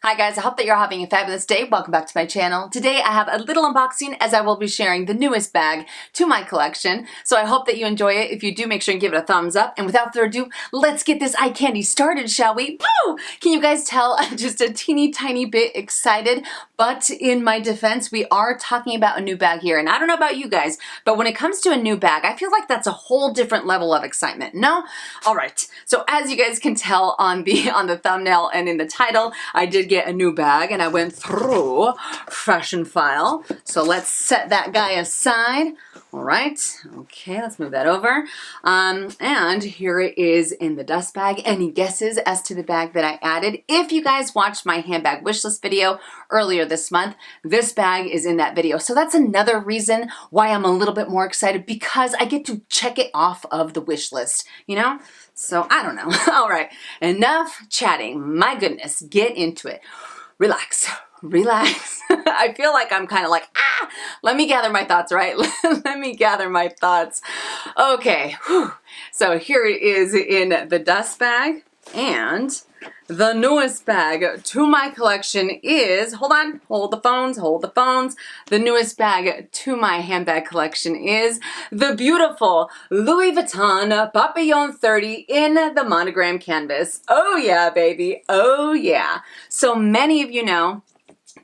Hi guys, I hope that you're having a fabulous day. Welcome back to my channel. Today I have a little unboxing as I will be sharing the newest bag to my collection. So I hope that you enjoy it. If you do, make sure and give it a thumbs up. And without further ado, let's get this eye candy started, shall we? Woo! Can you guys tell I'm just a teeny tiny bit excited? But in my defense, we are talking about a new bag here. And I don't know about you guys, but when it comes to a new bag, I feel like that's a whole different level of excitement. No? All right. So as you guys can tell on the thumbnail and in the title, I did get a new bag and I went through Fashion File. So let's set that guy aside. All right, okay, let's move that over. And here it is in the dust bag. Any guesses as to the bag that I added? If you guys watched my handbag wishlist video earlier this month, this bag is in that video. So that's another reason why I'm a little bit more excited, because I get to check it off of the wish list, you know? So I don't know. All right, enough chatting. My goodness, get into it. Relax. Relax. I feel like I'm kind of like, let me gather my thoughts, right? Let me gather my thoughts. Okay, whew. So here it is in the dust bag, and the newest bag to my collection is, hold on, hold the phones. The newest bag to my handbag collection is the beautiful Louis Vuitton Papillon 30 in the monogram canvas. Oh yeah, baby, oh yeah. So many of you know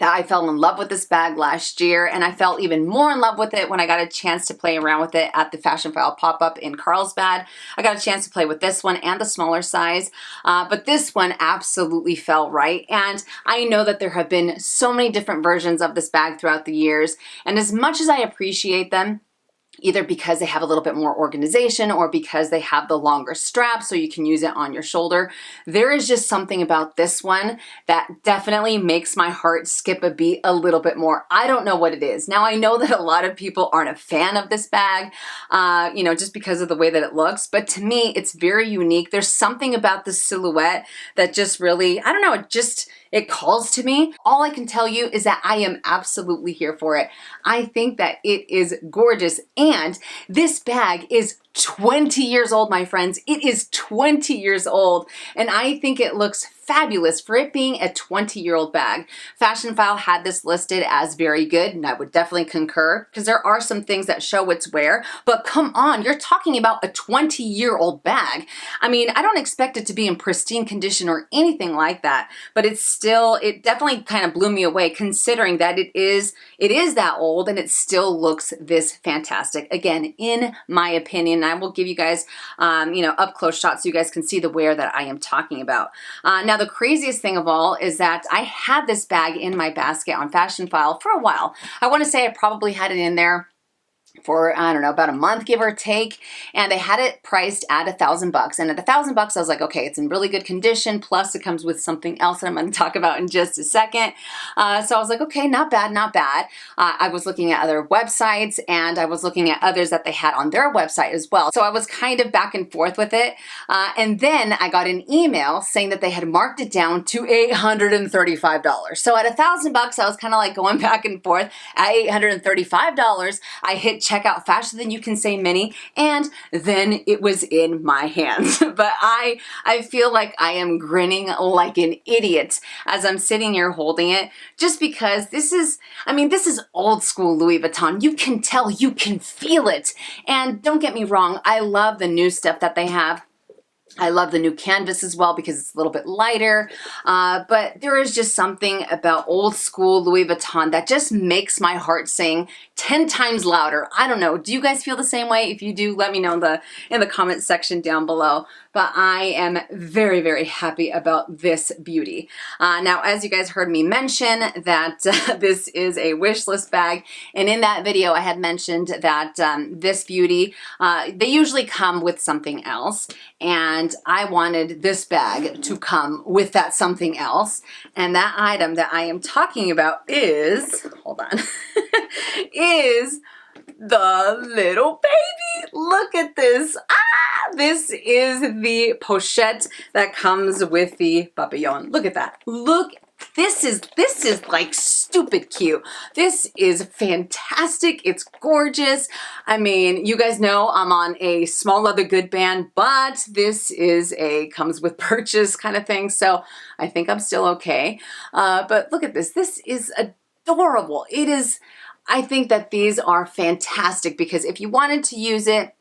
that I fell in love with this bag last year, and I fell even more in love with it when I got a chance to play around with it at the Fashion File pop-up in Carlsbad. I got a chance to play with this one and the smaller size, but this one absolutely fell right. And I know that there have been so many different versions of this bag throughout the years, and as much as I appreciate them, either because they have a little bit more organization or because they have the longer strap so you can use it on your shoulder, there is just something about this one that definitely makes my heart skip a beat a little bit more. I don't know what it is. Now, I know that a lot of people aren't a fan of this bag, you know, just because of the way that it looks, but to me, it's very unique. There's something about the silhouette that just really, I don't know, it calls to me. All I can tell you is that I am absolutely here for it. I think that it is gorgeous, and this bag is 20 years old, my friends. It is 20 years old, and I think it looks fabulous for it being a 20-year-old bag. Fashion File had this listed as very good, and I would definitely concur, because there are some things that show its wear, but come on, you're talking about a 20-year-old bag. I mean, I don't expect it to be in pristine condition or anything like that, but it definitely kind of blew me away, considering that it is that old and it still looks this fantastic. Again, in my opinion, I will give you guys, you know, up close shots so you guys can see the wear that I am talking about. Now, the craziest thing of all is that I had this bag in my basket on Fashion File for a while. I want to say I probably had it in there for, I don't know, about a month, give or take, and I had it priced at $1,000. And at $1,000, I was like, okay, it's in really good condition, plus it comes with something else that I'm going to talk about in just a second. So I was like, okay, not bad, not bad. I was looking at other websites, and I was looking at others that they had on their website as well. So I was kind of back and forth with it. And then I got an email saying that they had marked it down to $835. So at $1,000, I was kind of like going back and forth. At $835, I hit checkout faster than you can say mini, and then it was in my hands. But I feel like I am grinning like an idiot as I'm sitting here holding it, just because this is old school Louis Vuitton. You can tell, you can feel it. And don't get me wrong, I love the new stuff that they have. I love the new canvas as well because it's a little bit lighter, but there is just something about old school Louis Vuitton that just makes my heart sing 10 times louder. I don't know. Do you guys feel the same way? If you do, let me know in the comment section down below. But I am very, very happy about this beauty. Now, as you guys heard me mention that this is a wish list bag, and in that video I had mentioned that this beauty, they usually come with something else, and I wanted this bag to come with that something else, and that item that I am talking about is, hold on, is the little baby. Look at this. This is the pochette that comes with the papillon. Look at that. Look This is like stupid cute. This is fantastic. It's gorgeous. I mean, you guys know I'm on a small leather good band, but this is a comes with purchase kind of thing. So I think I'm still okay. But look at this. This is adorable. It is, I think that these are fantastic because if you wanted to use it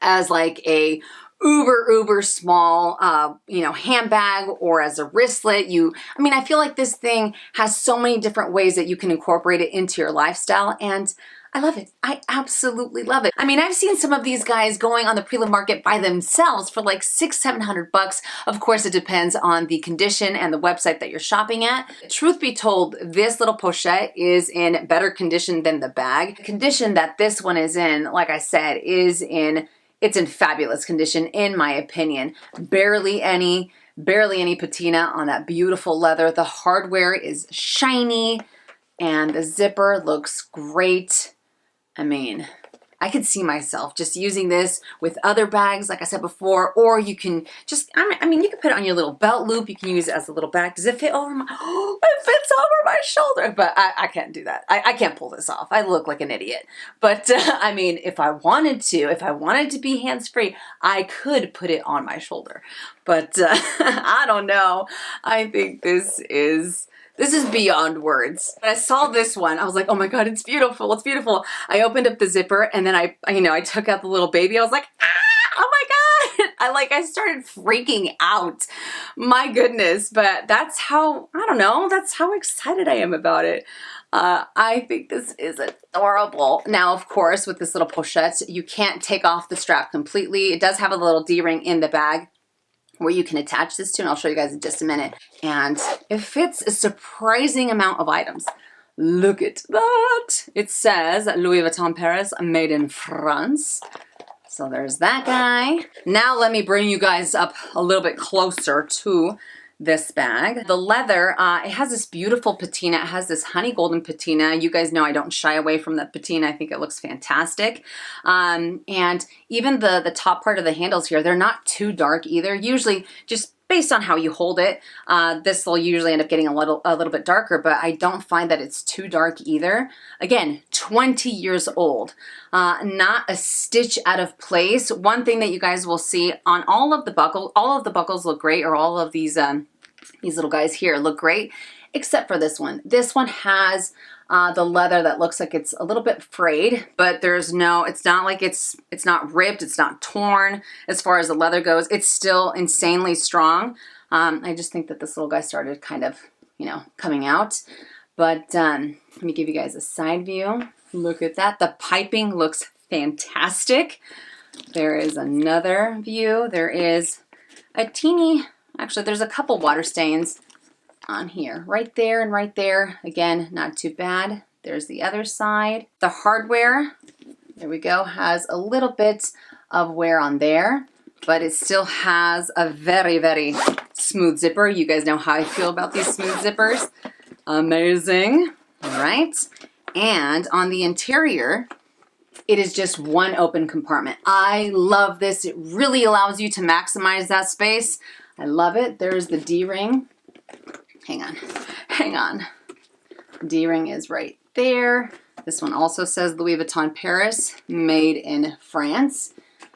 as like a uber small, you know, handbag or as a wristlet, I mean, I feel like this thing has so many different ways that you can incorporate it into your lifestyle, and I love it. I absolutely love it. I mean, I've seen some of these guys going on the preloved market by themselves for like $600-700. Of course, it depends on the condition and the website that you're shopping at. Truth be told, this little pochette is in better condition than the bag. The condition that this one is in, like I said, it's in fabulous condition, in my opinion. Barely any patina on that beautiful leather. The hardware is shiny and the zipper looks great. I mean, I could see myself just using this with other bags, like I said before, or you can just, I mean, you can put it on your little belt loop. You can use it as a little bag. Does it fit over my, oh, it fits over my shoulder, but I can't do that. I can't pull this off. I look like an idiot. But I mean, if I wanted to be hands-free, I could put it on my shoulder. But I don't know. I think this is beyond words. When I saw this one, I was like, oh my God, it's beautiful. It's beautiful. I opened up the zipper and then I took out the little baby. I was like, ah, oh my God. I started freaking out. My goodness. But that's how, I don't know, that's how excited I am about it. I think this is adorable. Now, of course, with this little pochette, you can't take off the strap completely. It does have a little D-ring in the bag where you can attach this to, and I'll show you guys in just a minute. And it fits a surprising amount of items. Look at that. It says Louis Vuitton Paris, made in France. So there's that guy. Now let me bring you guys up a little bit closer to this bag. The leather, it has this beautiful patina. It has this honey golden patina. You guys know I don't shy away from that patina. I think it looks fantastic. And even the top part of the handles here, they're not too dark either. Usually, just based on how you hold it, this will usually end up getting a little bit darker, but I don't find that it's too dark either. Again, 20 years old, not a stitch out of place. One thing that you guys will see on all of the buckles look great, or all of these little guys here look great, except for this one. This one has the leather that looks like it's a little bit frayed, but it's not like it's not ripped, it's not torn. As far as the leather goes, it's still insanely strong. I just think that this little guy started kind of, coming out. But let me give you guys a side view. Look at that. The piping looks fantastic. There is another view. There is a teeny, actually there's a couple water stains on here, right there and right there. Again, not too bad. There's the other side. The hardware, there we go, has a little bit of wear on there, but it still has a very smooth zipper. You guys know how I feel about these smooth zippers. Amazing. All right. And on the interior, it is just one open compartment. I love this. It really allows you to maximize that space. I love it. There's the D-ring. Hang on. D-ring is right there. This one also says Louis Vuitton Paris, made in France.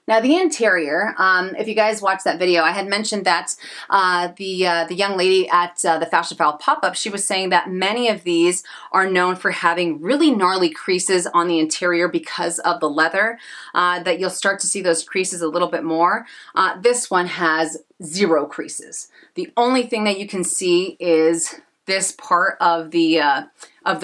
Now the interior, if you guys watched that video, I had mentioned that the young lady at the Fashion File pop-up, she was saying that many of these are known for having really gnarly creases on the interior because of the leather, that you'll start to see those creases a little bit more. This one has 0 creases. The only thing that you can see is this part of the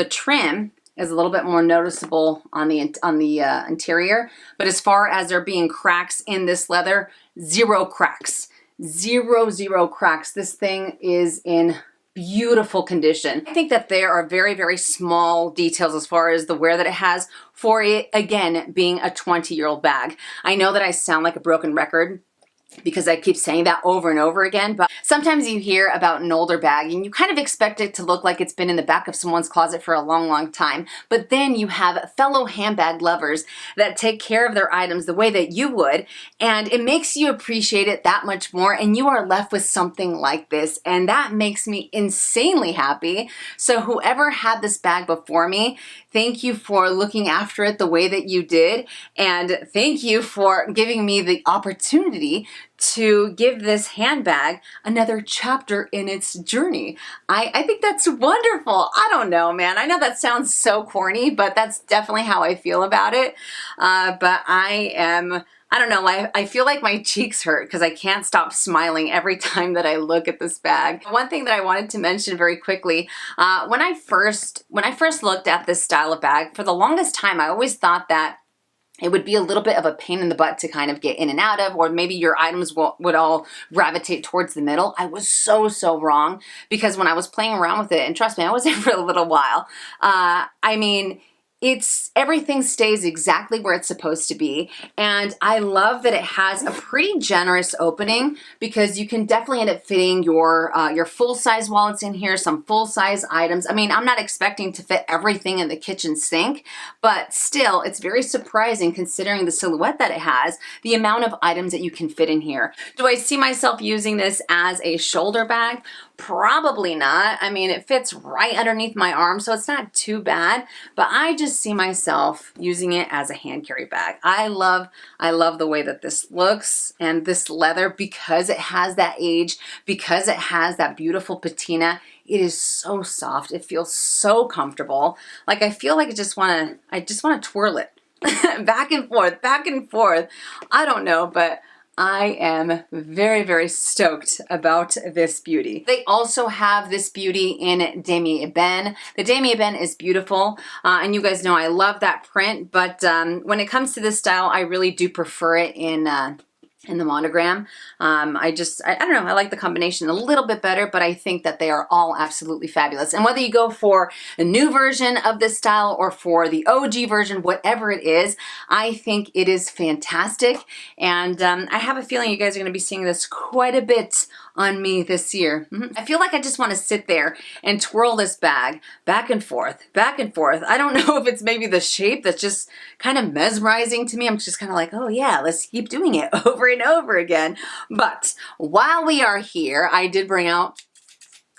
trim is a little bit more noticeable on the interior, but as far as there being cracks in this leather, 0 cracks. Zero cracks. This thing is in beautiful condition. I think that there are very small details as far as the wear that it has for it, again, being a 20-year-old bag. I know that I sound like a broken record, because I keep saying that over and over again, but sometimes you hear about an older bag and you kind of expect it to look like it's been in the back of someone's closet for a long, long time. But then you have fellow handbag lovers that take care of their items the way that you would, and it makes you appreciate it that much more, and you are left with something like this, and that makes me insanely happy. So whoever had this bag before me, thank you for looking after it the way that you did, and thank you for giving me the opportunity to give this handbag another chapter in its journey. I think that's wonderful. I don't know, man. I know that sounds so corny, but that's definitely how I feel about it. But I don't know, I feel like my cheeks hurt because I can't stop smiling every time that I look at this bag. One thing that I wanted to mention very quickly, when I first looked at this style of bag, for the longest time I always thought that it would be a little bit of a pain in the butt to kind of get in and out of, or maybe your items would all gravitate towards the middle. I was so wrong, because when I was playing around with it, and trust me, I was there for a little while, I mean, everything stays exactly where it's supposed to be, and I love that it has a pretty generous opening, because you can definitely end up fitting your full-size wallets in here, some full-size items. I mean, I'm not expecting to fit everything in the kitchen sink, but still, it's very surprising considering the silhouette that it has, the amount of items that you can fit in here. Do I see myself using this as a shoulder bag? Probably not. I mean, it fits right underneath my arm, so it's not too bad, but I just see myself using it as a hand carry bag. I love the way that this looks, and this leather, because it has that age, because it has that beautiful patina, it is so soft. It feels so comfortable. Like, I feel like I just want to twirl it back and forth, back and forth. I don't know, but I am very stoked about this beauty. They also have this beauty in Demi Eben. The Demi Eben is beautiful, and you guys know I love that print, but when it comes to this style, I really do prefer it in the monogram. I don't know, I like the combination a little bit better, but I think that they are all absolutely fabulous. And whether you go for a new version of this style or for the OG version, whatever it is, I think it is fantastic. And I have a feeling you guys are going to be seeing this quite a bit on me this year. I feel like I just want to sit there and twirl this bag back and forth, back and forth. I don't know if it's maybe the shape that's just kind of mesmerizing to me. I'm just kind of like, oh yeah, let's keep doing it over and over again. But while we are here, I did bring out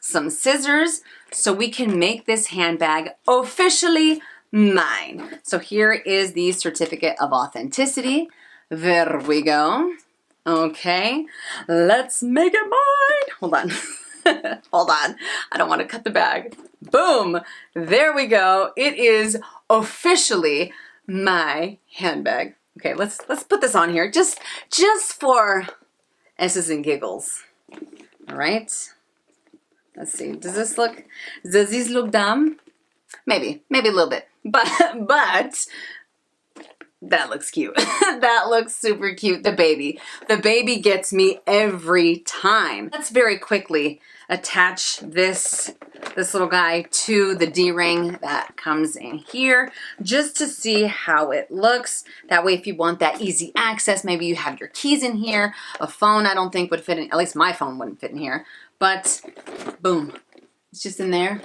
some scissors so we can make this handbag officially mine. So here is the certificate of authenticity. There we go. Okay, let's make it mine. Hold on. Hold on. I don't want to cut the bag. Boom. There we go. It is officially my handbag. Okay, let's put this on here just for S's and giggles. All right. Let's see. Does these look dumb? Maybe a little bit. But that looks cute. That looks super cute. The baby gets me every time. Let's very quickly attach this little guy to the D-ring that comes in here, just to see how it looks. That way, if you want that easy access, maybe you have your keys in here. A phone I don't think would fit in, at least my phone wouldn't fit in here, but boom, it's just in there.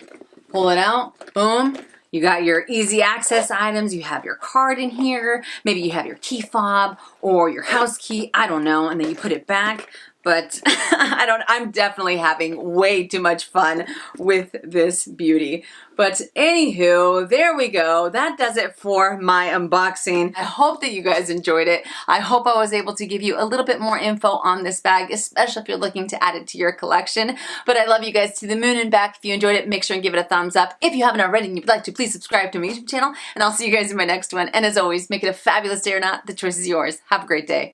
Pull it out, boom. You got your easy access items, you have your card in here, maybe you have your key fob or your house key, I don't know, and then you put it back. But I'm definitely having way too much fun with this beauty. But anywho, there we go. That does it for my unboxing. I hope that you guys enjoyed it. I hope I was able to give you a little bit more info on this bag, especially if you're looking to add it to your collection. But I love you guys to the moon and back. If you enjoyed it, make sure and give it a thumbs up. If you haven't already and you'd like to, please subscribe to my YouTube channel. And I'll see you guys in my next one. And as always, make it a fabulous day or not. The choice is yours. Have a great day.